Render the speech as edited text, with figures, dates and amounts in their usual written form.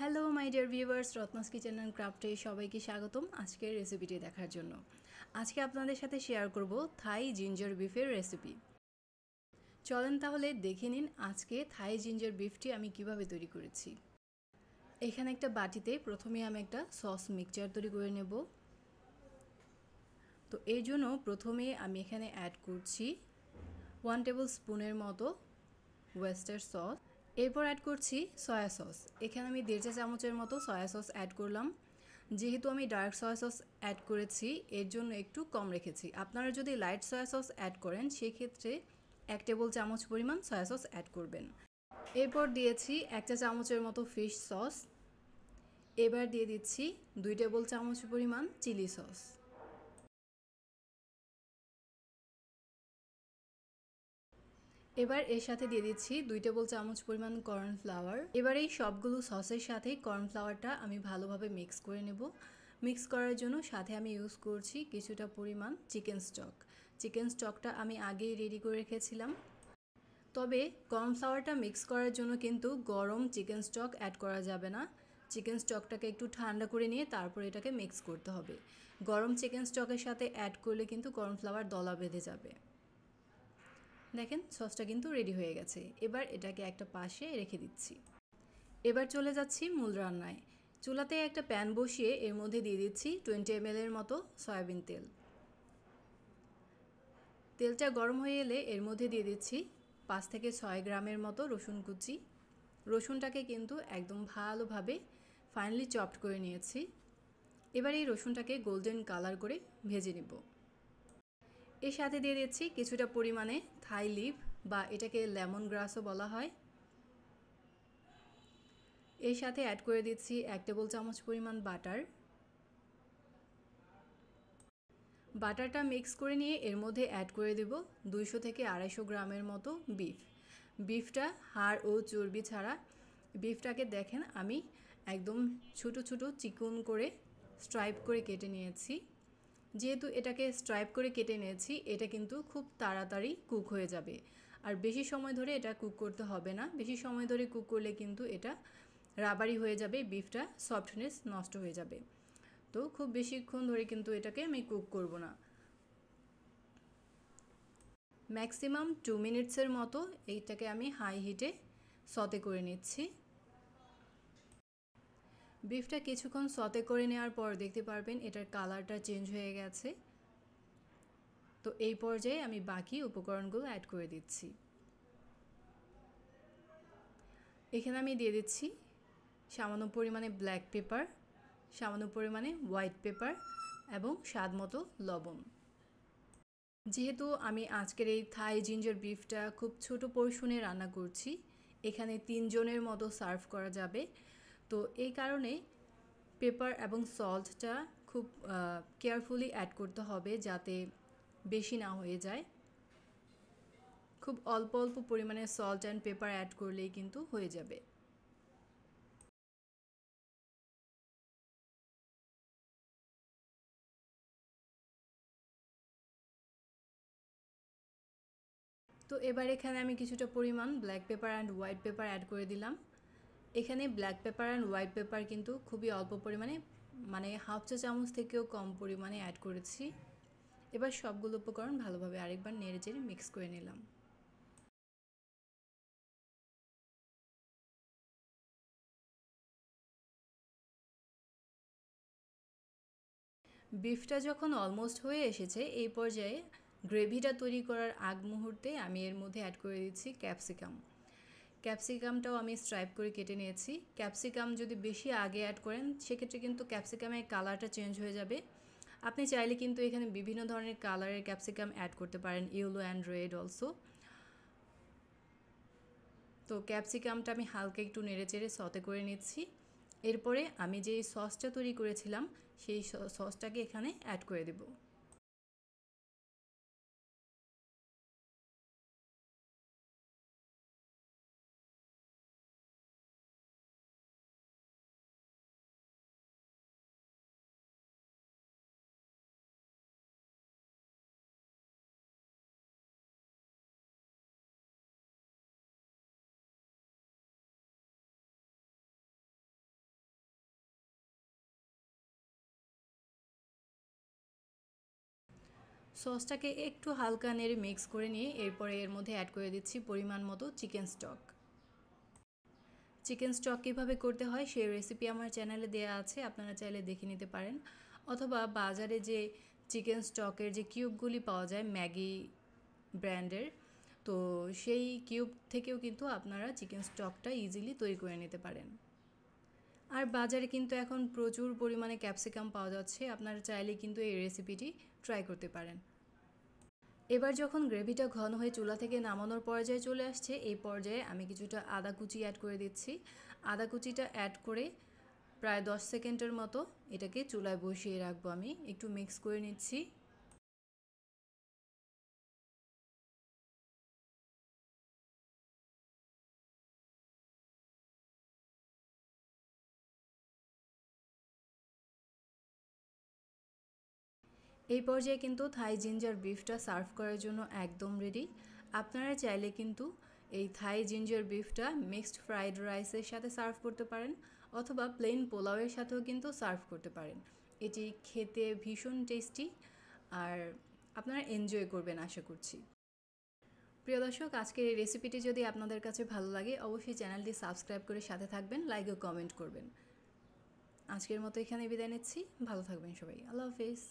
Hello my dear viewers, Ratna's kitchen and ক্রাফটে সবাইকে স্বাগতম আজকের রেসিপিটি দেখার জন্য। আজকে আপনাদের সাথে শেয়ার করব থাই জিঞ্জার বিফের রেসিপি। চলেন তাহলে দেখে নিন আজকে থাই জিঞ্জার বিফটি আমি কিভাবে তৈরি করেছি। এখানে একটা বাটিতে প্রথমে আমি একটা সস মিক্সচার তৈরি করে নেব। তো এর জন্য প্রথমে আমি এখানে অ্যাড করছি 1 টেবিল স্পুনের মতো ওয়েস্টার সস। এরপর অ্যাড করছি সয়া সস। এখানে আমি 1.5 চা চামচের মতো সয়া সস অ্যাড করলাম। যেহেতু আমি ডার্ক সয়া সস অ্যাড করেছি এর জন্য একটু কম রেখেছি। আপনারা যদি লাইট সয়া সস অ্যাড করেন সেক্ষেত্রে 1 টেবিল চামচ পরিমাণ সয়া সস অ্যাড করবেন। এরপর দিয়েছি 1 চা চামচের মতো ফিশ সস। এবার দিয়ে দিচ্ছি 2 টেবিল চামচ পরিমাণ চিলি সস। এবার এর সাথে দিয়ে দিচ্ছি 2 টেবিল চামচ পরিমাণ কর্নফ্লাওয়ার। এবার এই সবগুলো সসের সাথে কর্নফ্লাওয়ারটা আমি ভালোভাবে মিক্স করে নেব। মিক্স করার জন্য সাথে আমি ইউজ করছি কিছুটা পরিমাণ চিকেন স্টক। চিকেন স্টকটা আমি আগেই রেডি করে রেখেছিলাম। তবে কর্নফ্লাওয়ারটা মিক্স করার জন্য কিন্তু গরম চিকেন স্টক অ্যাড করা যাবে না। চিকেন স্টকটাকে একটু ঠান্ডা করে নিয়ে তারপর এটাকে মিক্স করতে হবে। গরম চিকেন স্টকের সাথে অ্যাড করলে কিন্তু কর্নফ্লাওয়ার দলা বেঁধে যাবে। দেখেন সসটা কিন্তু রেডি হয়ে গেছে। এবার এটাকে একটা পাশে রেখে দিচ্ছি। এবার চলে যাচ্ছি মূল রান্নায়। চুলাতে একটা প্যান বসিয়ে এর মধ্যে দিয়ে দিচ্ছি 20 ml এর মতো সয়াবিন তেল। তেলটা গরম হয়ে এলে এর মধ্যে দিয়ে দিচ্ছি 5 থেকে 6 গ্রামের মতো রসুন কুচি। রসুনটাকে কিন্তু একদম ভালোভাবে ফাইনালি চপড করে নিয়েছি। এবার এই রসুনটাকে গোল্ডেন কালার করে ভেজে নেব। এর সাথে দিয়ে দিচ্ছি কিছুটা পরিমাণে থাই লিভ বা এটাকে লেমন গ্রাসও বলা হয়। এর সাথে অ্যাড করে দিচ্ছি 1 টেবিল চামচ পরিমাণ বাটার। বাটারটা মিক্স করে নিয়ে এর মধ্যে অ্যাড করে দেব 200 থেকে 250 গ্রামের মতো বিফ। বিফটা হাড় ও চর্বি ছাড়া। বিফটাকে দেখেন আমি একদম ছোটো ছোটো চিকন করে স্ট্রাইপ করে কেটে নিয়েছি। যেহেতু এটাকে স্ট্রাইপ করে কেটে নিয়েছি এটা কিন্তু খুব তাড়াতাড়ি কুক হয়ে যাবে। আর বেশি সময় ধরে এটা কুক করতে হবে না। বেশি সময় ধরে কুক করলে কিন্তু এটা রাবারি হয়ে যাবে, বিফটা সফটনেস নষ্ট হয়ে যাবে। তো খুব বেশিক্ষণ ধরে কিন্তু এটাকে আমি কুক করব না। ম্যাক্সিমাম 2 মিনিটসের মতো এইটাকে আমি হাই হিটে সতে করে নিচ্ছি। বিফটা কিছুক্ষণ সতে করে নেওয়ার পর দেখতে পারবেন এটার কালারটা চেঞ্জ হয়ে গেছে। তো এই পর্যায়ে আমি বাকি উপকরণগুলো অ্যাড করে দিচ্ছি। এখানে আমি দিয়ে দিচ্ছি সামান্য পরিমাণে ব্ল্যাক পেপার, সামান্য পরিমাণে হোয়াইট পেপার এবং স্বাদ মতো লবণ। যেহেতু আমি আজকের এই থাই জিঞ্জার বিফটা খুব ছোট পোর্শনে রান্না করছি, এখানে 3 জনের মতো সার্ভ করা যাবে। তো এই কারণে পেপার এবং সল্টটা খুব কেয়ারফুলি অ্যাড করতে হবে যাতে বেশি না হয়ে যায়। খুব অল্প অল্প পরিমাণে সল্ট অ্যান্ড পেপার অ্যাড করলেই কিন্তু হয়ে যাবে। তো এবার এখানে আমি কিছুটা পরিমাণ black pepper and white pepper add করে দিলাম। এখানে black pepper and white pepper কিন্তু খুবই অল্প পরিমাণে, মানে হাফ চা চামচ থেকেও কম পরিমাণে অ্যাড করেছি। এবার সবগুলো উপকরণ ভালোভাবে আরেকবার নেড়েচেড়ে মিক্স করে নিলাম। বিফটা যখন অলমোস্ট হয়ে এসেছে এই পর্যায়ে গ্রেভিটা তৈরি করার আগ মুহূর্তে আমি এর মধ্যে অ্যাড করে দিচ্ছি ক্যাপসিকাম। ক্যাপসিকামটাও আমি স্ট্রাইপ করে কেটে নিয়েছি। ক্যাপসিকাম যদি বেশি আগে অ্যাড করেন সেক্ষেত্রে কিন্তু ক্যাপসিকামের কালারটা চেঞ্জ হয়ে যাবে। আপনি চাইলে কিন্তু এখানে বিভিন্ন ধরনের কালারের ক্যাপসিকাম অ্যাড করতে পারেন, ইয়েলো অ্যান্ড রেড অলসো। তো ক্যাপসিকামটা আমি হালকা একটু নেড়েচেড়ে সতে করে নিচ্ছি। এরপরে আমি যে সসটা তৈরি করেছিলাম সেই সসটাকে এখানে অ্যাড করে দেব। সসটাকে একটু হালকা নেড়ে মিক্স করে নিয়ে এরপরে এর মধ্যে অ্যাড করে দিচ্ছি পরিমাণ মতো চিকেন স্টক। চিকেন স্টক কীভাবে করতে হয় সেই রেসিপি আমার চ্যানেলে দেওয়া আছে, আপনারা চাইলে দেখে নিতে পারেন। অথবা বাজারে যে চিকেন স্টকের যে কিউবগুলি পাওয়া যায় ম্যাগি ব্র্যান্ডের, তো সেই কিউব থেকেও কিন্তু আপনারা চিকেন স্টকটা ইজিলি তৈরি করে নিতে পারেন। আর বাজারে কিন্তু এখন প্রচুর পরিমাণে ক্যাপসিকাম পাওয়া যাচ্ছে, আপনারা চাইলে কিন্তু এই রেসিপিটি ট্রাই করতে পারেন। এবার যখন গ্রেভিটা ঘন হয়ে চুলা থেকে নামানোর পর্যায়ে চলে আসছে, এই পর্যায়ে আমি কিছুটা আদা কুচি অ্যাড করে দিচ্ছি। আদা কুচিটা অ্যাড করে প্রায় 10 সেকেন্ডের মতো এটাকে চুলায় বসিয়ে রাখবো। আমি একটু মিক্স করে নিচ্ছি। এই পর্যায়ে কিন্তু থাই জিঞ্জার বিফটা সার্ভ করার জন্য একদম রেডি। আপনারা চাইলে কিন্তু এই থাই জিঞ্জার বিফটা মিক্সড ফ্রাইড রাইসের সাথে সার্ভ করতে পারেন, অথবা প্লেন পোলাওয়ের সাথেও কিন্তু সার্ভ করতে পারেন। এটি খেতে ভীষণ টেস্টি, আর আপনারা এনজয় করবেন আশা করছি। প্রিয় দর্শক, আজকের এই রেসিপিটি যদি আপনাদের কাছে ভালো লাগে অবশ্যই চ্যানেলটি সাবস্ক্রাইব করে সাথে থাকবেন, লাইক ও কমেন্ট করবেন। আজকের মতো এখানে বিদায় নিচ্ছি, ভালো থাকবেন সবাই, আল্লাহ হাফেজ।